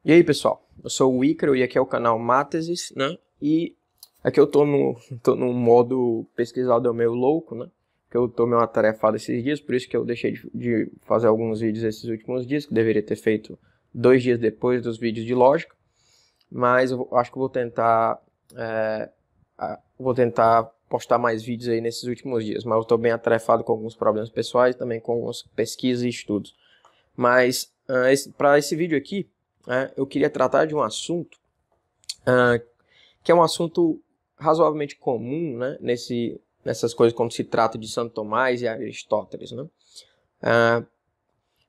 E aí, pessoal, eu sou o Ícaro e aqui é o canal Mátesis, né? E aqui eu tô no modo pesquisador meio louco, né? Que eu tô meio atarefado esses dias, por isso que eu deixei de fazer alguns vídeos esses últimos dias, que deveria ter feito 2 dias depois dos vídeos de lógica. Mas eu acho que eu vou tentar postar mais vídeos aí nesses últimos dias. Mas eu tô bem atarefado com alguns problemas pessoais, também com algumas pesquisas e estudos. Mas para esse vídeo aqui, eu queria tratar de um assunto que é um assunto razoavelmente comum, né, nessas coisas quando se trata de Santo Tomás e Aristóteles, né?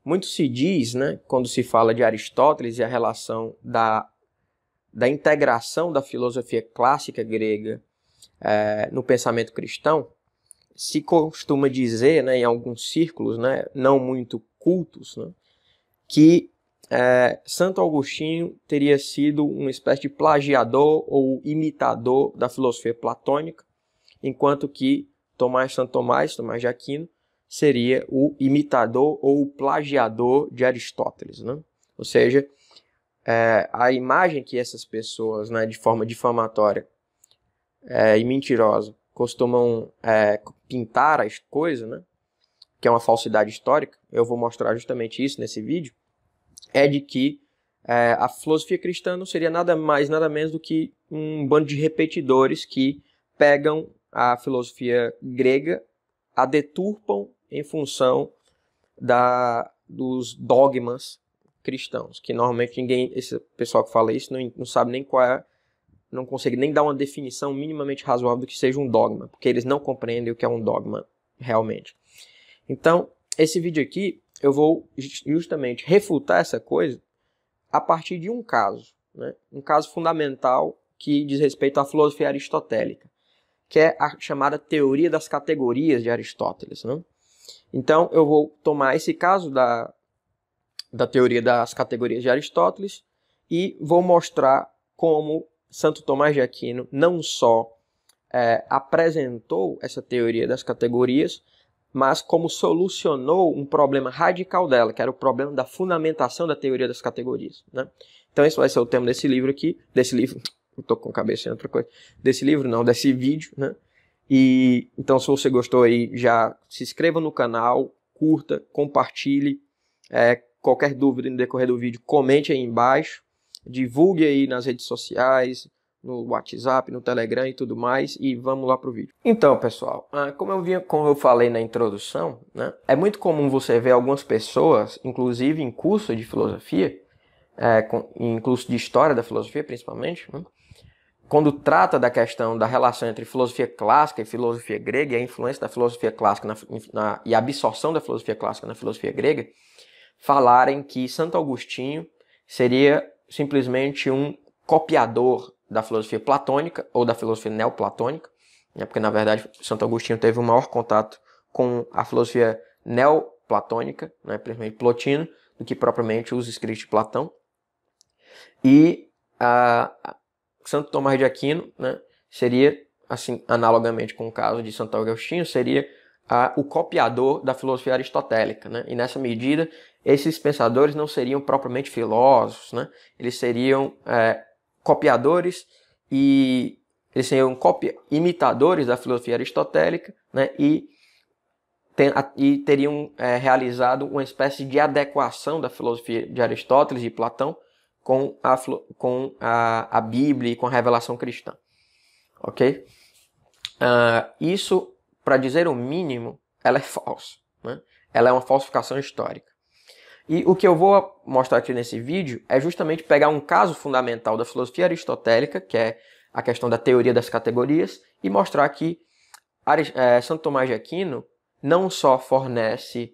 Muito se diz, né, quando se fala de Aristóteles e a relação da integração da filosofia clássica grega no pensamento cristão, se costuma dizer, né, em alguns círculos, né, não muito cultos, né, que Santo Agostinho teria sido uma espécie de plagiador ou imitador da filosofia platônica, enquanto que Santo Tomás de Aquino, seria o imitador ou o plagiador de Aristóteles, né? Ou seja, a imagem que essas pessoas, né, de forma difamatória e mentirosa, costumam pintar as coisas, né, que é uma falsidade histórica, eu vou mostrar justamente isso nesse vídeo, é de que a filosofia cristã não seria nada mais, nada menos do que um bando de repetidores que pegam a filosofia grega, a deturpam em função dos dogmas cristãos, que normalmente esse pessoal que fala isso não sabe nem qual é, não consegue nem dar uma definição minimamente razoável do que seja um dogma, porque eles não compreendem o que é um dogma realmente. Então, esse vídeo aqui, eu vou justamente refutar essa coisa a partir de um caso, né? Um caso fundamental que diz respeito à filosofia aristotélica, que é a chamada teoria das categorias de Aristóteles, né? Então, eu vou tomar esse caso da teoria das categorias de Aristóteles e vou mostrar como Santo Tomás de Aquino não só apresentou essa teoria das categorias, mas como solucionou um problema radical dela, que era o problema da fundamentação da teoria das categorias, né? Então esse vai ser o tema desse livro aqui, desse vídeo, né? E então, se você gostou aí, já se inscreva no canal, curta, compartilhe, qualquer dúvida no decorrer do vídeo, comente aí embaixo, divulgue aí nas redes sociais, no WhatsApp, no Telegram e tudo mais, e vamos lá para o vídeo. Então, pessoal, como eu falei na introdução, né, é muito comum você ver algumas pessoas, inclusive em curso de filosofia, em curso de história da filosofia principalmente, né, quando trata da questão da relação entre filosofia clássica e filosofia grega, e a influência da filosofia clássica e a absorção da filosofia clássica na filosofia grega, falarem que Santo Agostinho seria simplesmente um copiador da filosofia platônica ou da filosofia neoplatônica, né, porque na verdade Santo Agostinho teve um maior contato com a filosofia neoplatônica, né, principalmente Plotino, do que propriamente os escritos de Platão. E Santo Tomás de Aquino, né, seria, assim, analogamente com o caso de Santo Agostinho, seria o copiador da filosofia aristotélica, né? E nessa medida, esses pensadores não seriam propriamente filósofos, né? Eles seriam copiadores e eles seriam imitadores da filosofia aristotélica, né? E teriam realizado uma espécie de adequação da filosofia de Aristóteles e Platão com a Bíblia e com a revelação cristã. Ok? Isso, para dizer o mínimo, ela é falsa, né? Ela é uma falsificação histórica. E o que eu vou mostrar aqui nesse vídeo é justamente pegar um caso fundamental da filosofia aristotélica, que é a questão da teoria das categorias, e mostrar que Santo Tomás de Aquino não só fornece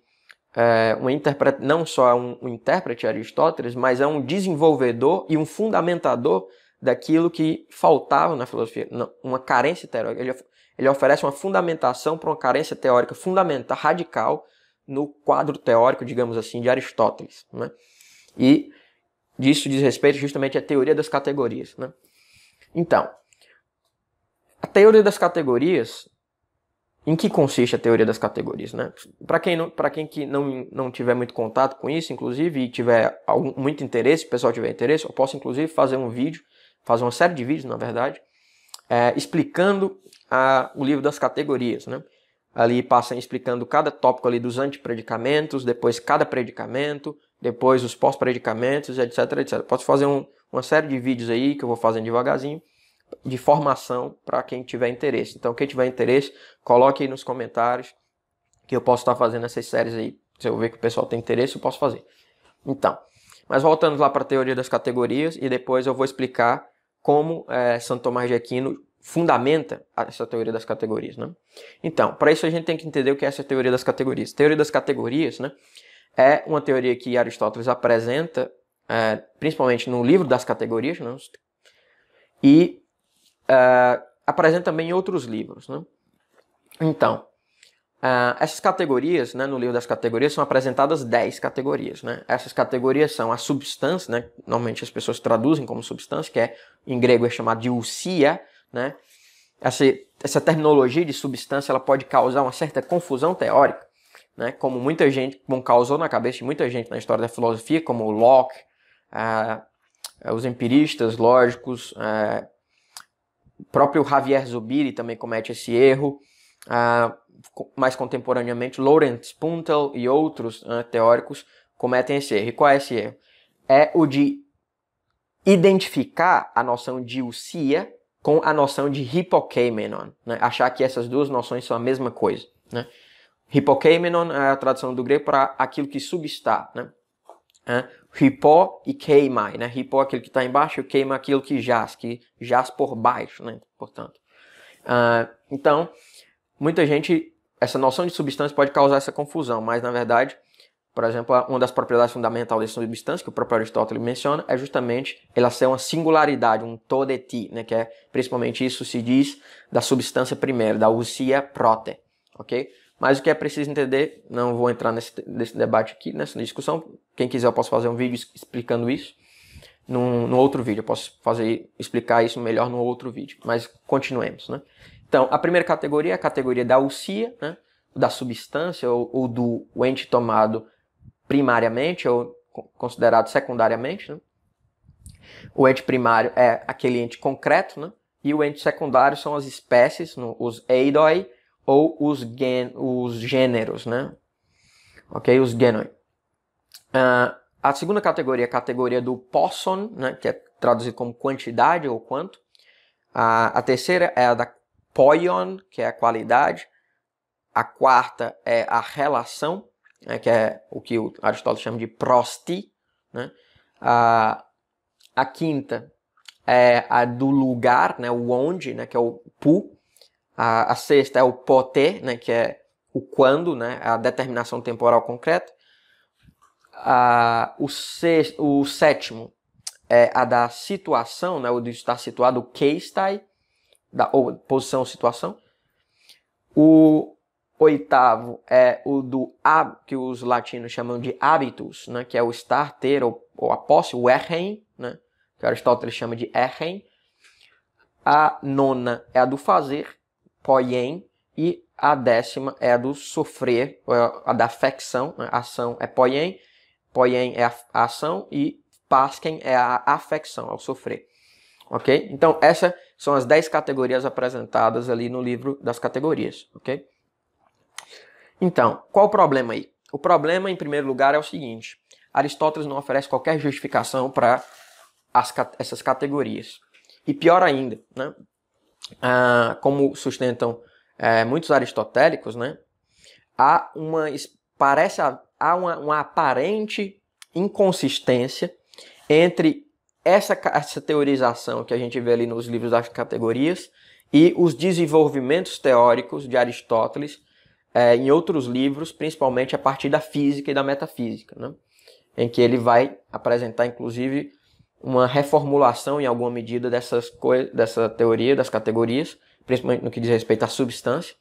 não só é um intérprete de Aristóteles, mas é um desenvolvedor e um fundamentador daquilo que faltava na filosofia, uma carência teórica. Ele oferece uma fundamentação para uma carência teórica fundamental, radical, no quadro teórico, digamos assim, de Aristóteles, né? E disso diz respeito justamente à teoria das categorias, né? Então, a teoria das categorias em que consiste a teoria das categorias, né? Para quem que não tiver muito contato com isso, inclusive, e tiver muito interesse, se o pessoal tiver interesse, eu posso, inclusive, fazer uma série de vídeos, na verdade, explicando o livro das categorias, né? Ali passa explicando cada tópico ali dos antipredicamentos, depois cada predicamento, depois os pós-predicamentos, etc, etc. Posso fazer uma série de vídeos aí, que eu vou fazendo devagarzinho, de formação para quem tiver interesse. Então, quem tiver interesse, coloque aí nos comentários que eu posso estar fazendo essas séries aí. Se eu ver que o pessoal tem interesse, eu posso fazer. Então, mas voltando lá para a teoria das categorias, e depois eu vou explicar como Santo Tomás de Aquino fundamenta essa teoria das categorias, né? Então, para isso a gente tem que entender o que é essa teoria das categorias. A teoria das categorias, né, é uma teoria que Aristóteles apresenta, principalmente no livro das categorias, né, e apresenta também em outros livros, né? Então, essas categorias, né, no livro das categorias, são apresentadas 10 categorias, né? Essas categorias são a substância, né? Normalmente as pessoas traduzem como substância, que em grego é chamado de ousia, né? Essa terminologia de substância ela pode causar uma certa confusão teórica, né? Como causou na cabeça de muita gente na história da filosofia, como Locke, os empiristas lógicos, o próprio Javier Zubiri também comete esse erro. Mais contemporaneamente, Lawrence Puntel e outros teóricos cometem esse erro. E qual é esse erro? É o de identificar a noção de ousia com a noção de hypokeimenon, né? Achar que essas duas noções são a mesma coisa, né? Hypokeimenon é a tradução do grego para aquilo que substá, né? Hypo e keimai, né? Hypo é aquilo que está embaixo e keima é aquilo que jaz por baixo, né? Portanto, então, muita gente, essa noção de substância pode causar essa confusão, mas na verdade, por exemplo, uma das propriedades fundamentais da substância, que o próprio Aristóteles menciona, é justamente ela ser uma singularidade, um todeti, né, que é principalmente isso se diz da substância primeira, da ousia prote, ok? Mas o que é preciso entender, não vou entrar nesse debate aqui, nessa discussão, quem quiser eu posso fazer um vídeo explicando isso, no outro vídeo, eu posso explicar isso melhor no outro vídeo, mas continuemos, né? Então, a primeira categoria é a categoria da ousia, né, da substância ou do ente tomado primariamente ou considerado secundariamente, né? O ente primário é aquele ente concreto, né? E o ente secundário são as espécies, os eidoi ou os gêneros, né? Ok? Os genoi. A segunda categoria é a categoria do posson, né? Que é traduzido como quantidade ou quanto. A terceira é a da poion, que é a qualidade. A quarta é a relação, né, que é o que o Aristóteles chama de prosti, né? A quinta é a do lugar, né, o onde, né, que é o pu. A sexta é o poté, né, que é o quando, né, a determinação temporal concreta. O sétimo é a da situação, né, o de estar situado, o keistai, ou posição ou situação. O oitavo é o que os latinos chamam de habitus, né, que é o estar, ter ou a posse, o erren, né, que Aristóteles chama de erren. A nona é a do fazer, poien, e a décima é a do sofrer, a da afecção, né, ação é poien é a ação e pasquem é a afecção, ao sofrer. Ok? Então, essas são as 10 categorias apresentadas ali no livro das categorias. Ok? Então, qual o problema aí? O problema, em primeiro lugar, é o seguinte. Aristóteles não oferece qualquer justificação para essas categorias. E pior ainda, né? Como sustentam muitos aristotélicos, né? Há uma aparente inconsistência entre essa teorização que a gente vê ali nos livros das categorias e os desenvolvimentos teóricos de Aristóteles em outros livros, principalmente a partir da física e da metafísica, né? Em que ele vai apresentar, inclusive, uma reformulação, em alguma medida, dessa teoria das categorias, principalmente no que diz respeito à substância,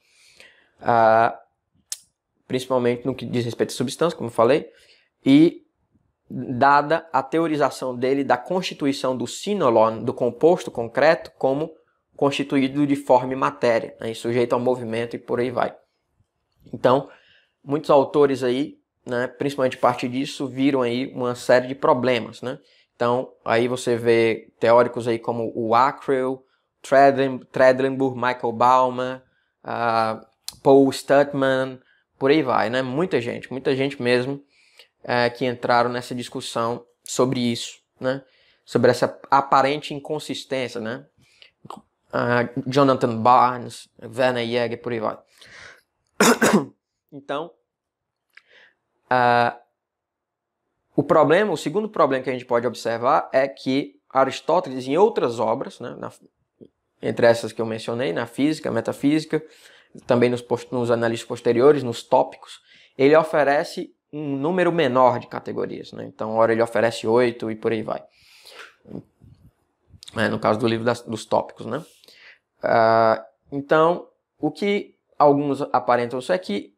principalmente no que diz respeito à substância, como eu falei, e dada a teorização dele da constituição do sinolon, do composto concreto, como constituído de forma e matéria, né, e sujeito ao movimento e por aí vai. Então, muitos autores aí, né, principalmente a partir disso, viram aí uma série de problemas, né? Então, aí você vê teóricos aí como o Acrel, Tredelenburg, Michael Baumer, Paul Stutman, por aí vai, né? Muita gente mesmo que entraram nessa discussão sobre isso, né? Sobre essa aparente inconsistência, né? Jonathan Barnes, Werner Jäger, por aí vai. Então, o segundo problema que a gente pode observar é que Aristóteles, em outras obras, né, entre essas que eu mencionei, na física, metafísica, também nos análises posteriores, nos tópicos, ele oferece um número menor de categorias, né? Então, ora ele oferece 8 e por aí vai. No caso do livro dos tópicos, né? Então, o que alguns aparentam é que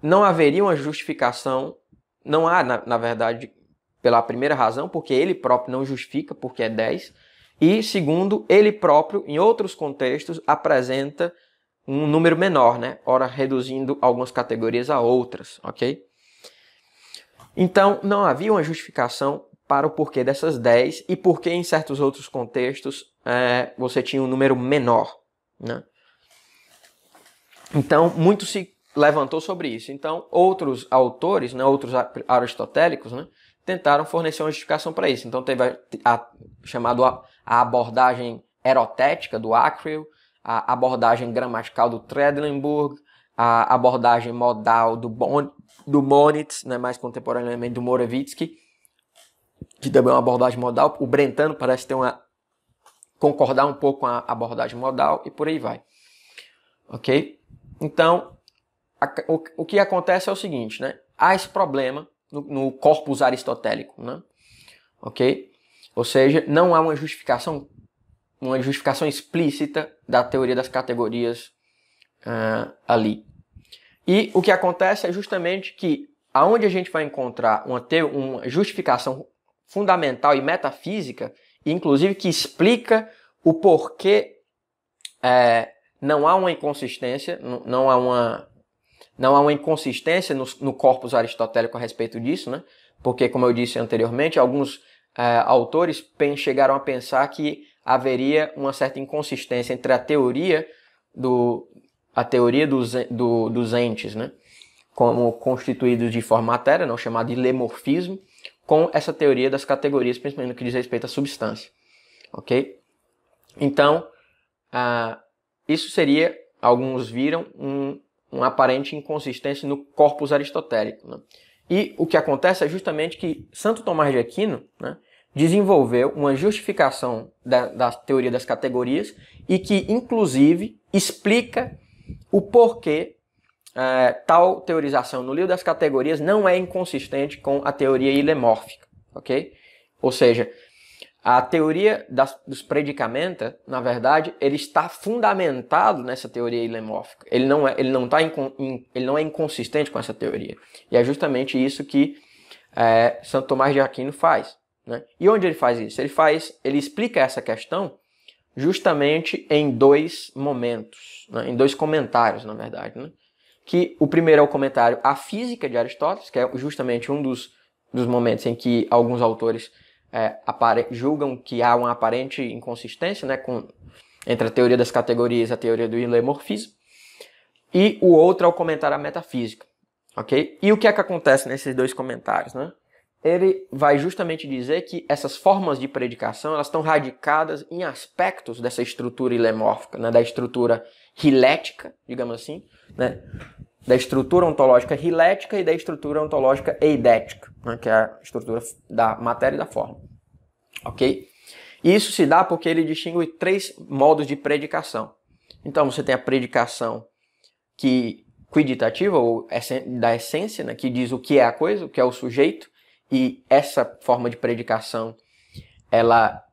não haveria uma justificação, não há, na verdade, pela primeira razão, porque ele próprio não justifica, porque é 10, e segundo, ele próprio, em outros contextos, apresenta um número menor, né? Ora reduzindo algumas categorias a outras, ok? Então, não havia uma justificação para o porquê dessas 10 e porque em certos outros contextos você tinha um número menor, né? Então, muito se levantou sobre isso. Então, outros autores, né, outros aristotélicos, né, tentaram fornecer uma justificação para isso. Então, teve a abordagem erotética do Acrel, a abordagem gramatical do Tredelenburg, a abordagem modal do Monitz, né, mais contemporaneamente do Moravitsky, que também é uma abordagem modal. O Brentano parece ter concordar um pouco com a abordagem modal e por aí vai. Ok? Então, o que acontece é o seguinte, né? Há esse problema no corpus aristotélico, né? Ok? Ou seja, não há uma justificação explícita da teoria das categorias ali. E o que acontece é justamente que aonde a gente vai encontrar uma justificação fundamental e metafísica, inclusive que explica o porquê não há uma inconsistência, não há uma inconsistência no corpus aristotélico a respeito disso, né? Porque, como eu disse anteriormente, alguns autores chegaram a pensar que haveria uma certa inconsistência entre a teoria dos entes, né, como constituídos de forma matéria, não chamado de lemorfismo, com essa teoria das categorias, principalmente no que diz respeito à substância. Ok? Então, isso seria, alguns viram, uma aparente inconsistência no corpus aristotélico, né? E o que acontece é justamente que Santo Tomás de Aquino, né, desenvolveu uma justificação da teoria das categorias e que, inclusive, explica o porquê tal teorização no livro das categorias não é inconsistente com a teoria ilemórfica, ok? Ou seja, a teoria dos predicamenta, na verdade, ele está fundamentado nessa teoria ilemórfica. Ele não é inconsistente com essa teoria. E é justamente isso que Santo Tomás de Aquino faz, né? E onde ele faz isso? Ele explica essa questão justamente em dois momentos, né? Em dois comentários, na verdade, né? Que o primeiro é o comentário A Física de Aristóteles, que é justamente um dos momentos em que alguns autores julgam que há uma aparente inconsistência, né, entre a teoria das categorias e a teoria do ilemorfismo. E o outro é o comentário à metafísica. Okay? E o que é que acontece nesses dois comentários? Né? Ele vai justamente dizer que essas formas de predicação elas estão radicadas em aspectos dessa estrutura ilemórfica, né, da estrutura hilética, digamos assim, né, da estrutura ontológica hilética e da estrutura ontológica eidética, né, que é a estrutura da matéria e da forma. Ok? E isso se dá porque ele distingue 3 modos de predicação. Então você tem a predicação quiditativa, ou da essência, né, que diz o que é a coisa, o que é o sujeito, e essa forma de predicação ela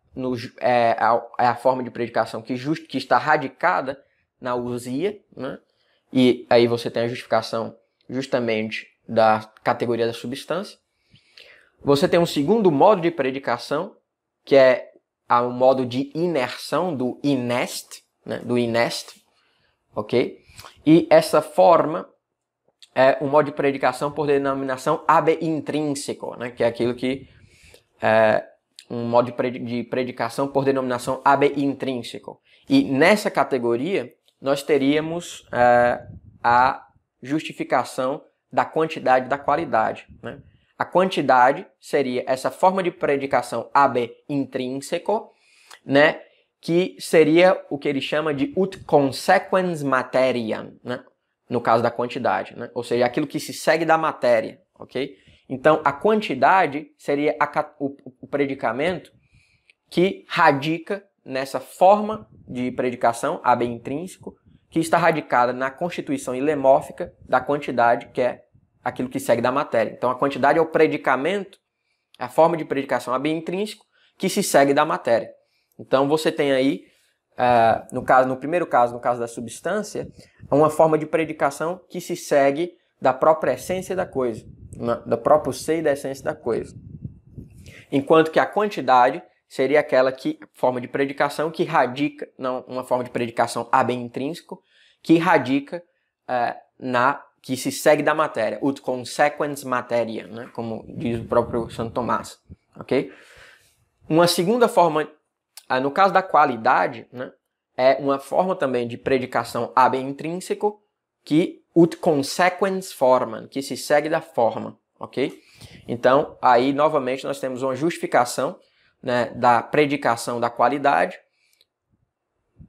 é a forma de predicação que está radicada na ousia, né? E aí você tem a justificação justamente da categoria da substância. Você tem um segundo modo de predicação, que é o modo de inersão do inest, né, do INEST, ok? E essa forma é um modo de predicação por denominação ab intrínseco, né, que é aquilo que é um modo de predicação por denominação ab intrínseco. E nessa categoria nós teríamos a justificação da quantidade e da qualidade, né? A quantidade seria essa forma de predicação ab intrínseco, né, que seria o que ele chama de ut consequens materiam, né, no caso da quantidade, né, ou seja, aquilo que se segue da matéria, ok? Então, a quantidade seria o predicamento que radica nessa forma de predicação ab intrínseco, que está radicada na constituição ilemórfica da quantidade, que é aquilo que segue da matéria. Então, a quantidade é o predicamento, a forma de predicação ab intrínseco que se segue da matéria. Então, você tem aí, no primeiro caso, no caso da substância, uma forma de predicação que se segue da própria essência da coisa, do próprio ser e da essência da coisa. Enquanto que a quantidade seria aquela forma de predicação que radica, não, uma forma de predicação ab intrínseco, que radica que se segue da matéria, ut consequens materia, né, como diz o próprio Santo Tomás, ok? Uma segunda forma, no caso da qualidade, né, é uma forma também de predicação ab intrínseco, que ut consequens formam, que se segue da forma, ok? Então, aí novamente nós temos uma justificação, né, da predicação da qualidade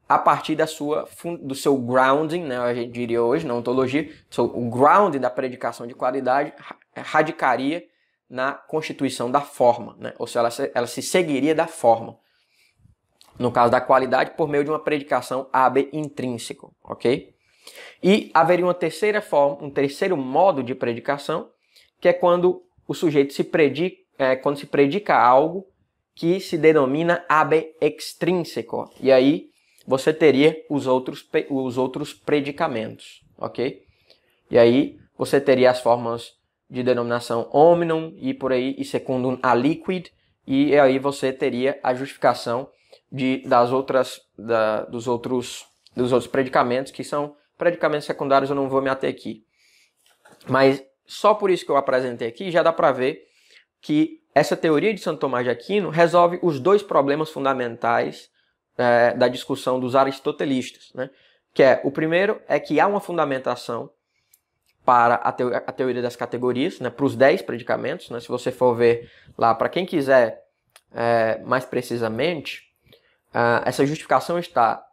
a partir do seu grounding, né, a gente diria hoje, na ontologia, o grounding da predicação de qualidade radicaria na constituição da forma, né, ou seja, ela se seguiria da forma. No caso da qualidade, por meio de uma predicação ab intrínseco, ok? E haveria uma terceira forma, um terceiro modo de predicação, que é quando o sujeito quando se predica algo que se denomina ab extrínseco. E aí você teria os outros predicamentos, ok? E aí você teria as formas de denominação hominum e por aí, e secundum aliquid, e aí você teria a justificação dos outros predicamentos, que são predicamentos secundários, eu não vou me ater aqui. Mas só por isso que eu apresentei aqui, já dá para ver que essa teoria de Santo Tomás de Aquino resolve os dois problemas fundamentais da discussão dos aristotelistas, né? Que o primeiro é que há uma fundamentação para a teoria das categorias, né? Para os 10 predicamentos, né? Se você for ver lá, para quem quiser mais precisamente, essa justificação está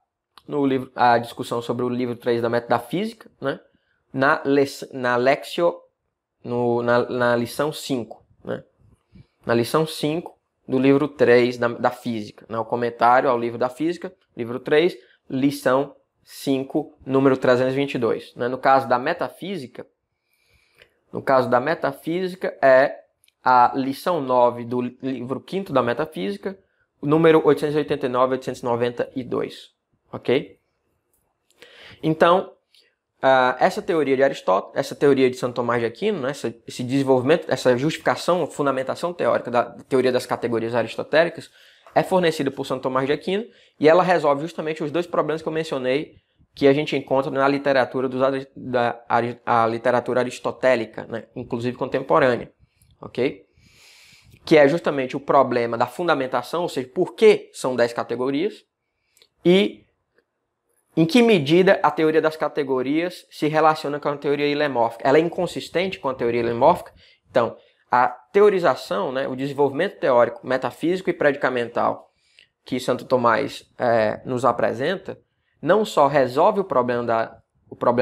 no livro, a discussão sobre o livro 3 da Método da Física, né? Na lição 5, né? Na lição 5 do livro 3 da Física, né? O comentário ao livro da Física, livro 3, lição 5, número 322. Né? No caso da metafísica, é a lição 9 do livro 5º da Metafísica, número 889 e 892. Ok? Então, essa teoria de Aristóteles, essa teoria de Santo Tomás de Aquino, né, esse desenvolvimento, essa justificação, fundamentação teórica da teoria das categorias aristotélicas é fornecida por Santo Tomás de Aquino e ela resolve justamente os dois problemas que eu mencionei que a gente encontra na literatura a literatura aristotélica, né, inclusive contemporânea, ok? Que é justamente o problema da fundamentação, ou seja, por que são 10 categorias e em que medida a teoria das categorias se relaciona com a teoria ilemórfica? Ela é inconsistente com a teoria ilemórfica? Então, a teorização, né, o desenvolvimento teórico, metafísico e predicamental que Santo Tomás nos apresenta, não só resolve o problema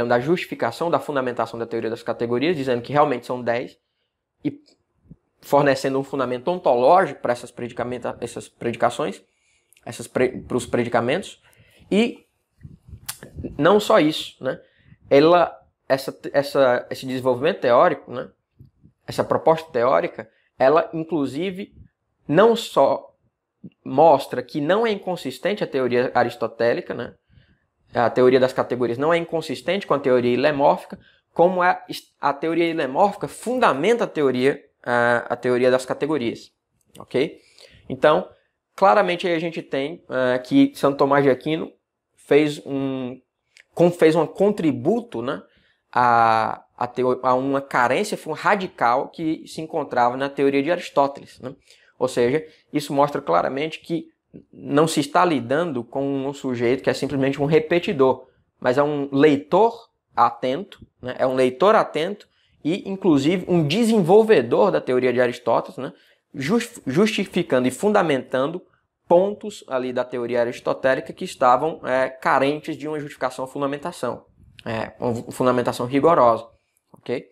da justificação, da fundamentação da teoria das categorias, dizendo que realmente são 10, e fornecendo um fundamento ontológico para essas predicações, para os predicamentos, e não só isso, né? Esse desenvolvimento teórico, né? Essa proposta teórica, ela inclusive não só mostra que não é inconsistente a teoria aristotélica, né? A teoria das categorias não é inconsistente com a teoria ilemórfica, como a teoria ilemórfica fundamenta a teoria das categorias, ok? Então, claramente aí a gente tem que Santo Tomás de Aquino fez um contributo, né, a uma carência radical que se encontrava na teoria de Aristóteles, né? Ou seja, isso mostra claramente que não se está lidando com um sujeito que é simplesmente um repetidor, mas é um leitor atento, né? É um leitor atento e, inclusive, um desenvolvedor da teoria de Aristóteles, né? Justificando e fundamentando pontos ali da teoria aristotélica que estavam carentes de uma justificação ou fundamentação, uma fundamentação rigorosa, ok?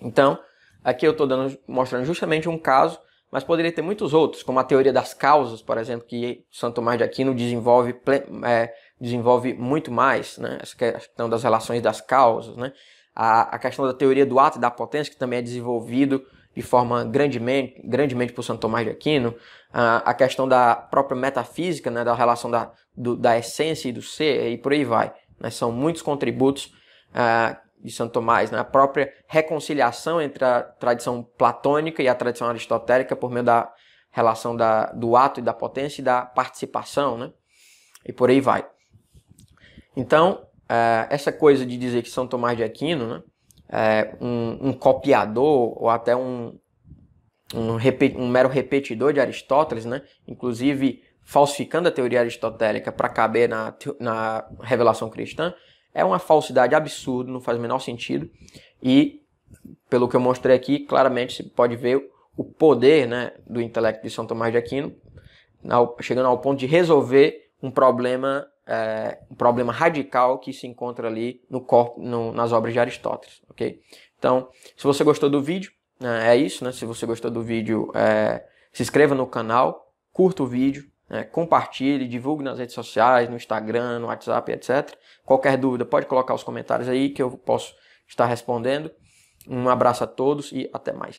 Então, aqui eu estou mostrando justamente um caso, mas poderia ter muitos outros, como a teoria das causas, por exemplo, que Santo Tomás de Aquino desenvolve muito mais, né? Essa questão das relações das causas, né? A questão da teoria do ato e da potência, que também é desenvolvido de forma grandemente por Santo Tomás de Aquino, a questão da própria metafísica, né, da relação da essência e do ser, e por aí vai, né? São muitos contributos de Santo Tomás, né? A própria reconciliação entre a tradição platônica e a tradição aristotélica por meio da relação do ato e da potência e da participação, né? E por aí vai. Então, essa coisa de dizer que São Tomás de Aquino, né, é um copiador ou até um mero repetidor de Aristóteles, né, inclusive falsificando a teoria aristotélica para caber na revelação cristã, é uma falsidade absurda, não faz o menor sentido. E, pelo que eu mostrei aqui, claramente se pode ver o poder, né, do intelecto de São Tomás de Aquino, chegando ao ponto de resolver um problema radical que se encontra ali nas obras de Aristóteles, ok? Então, se você gostou do vídeo, é isso, né? Se você gostou do vídeo, se inscreva no canal, curta o vídeo, compartilhe, divulgue nas redes sociais, no Instagram, no WhatsApp, etc. Qualquer dúvida pode colocar os comentários aí que eu posso estar respondendo. Um abraço a todos e até mais.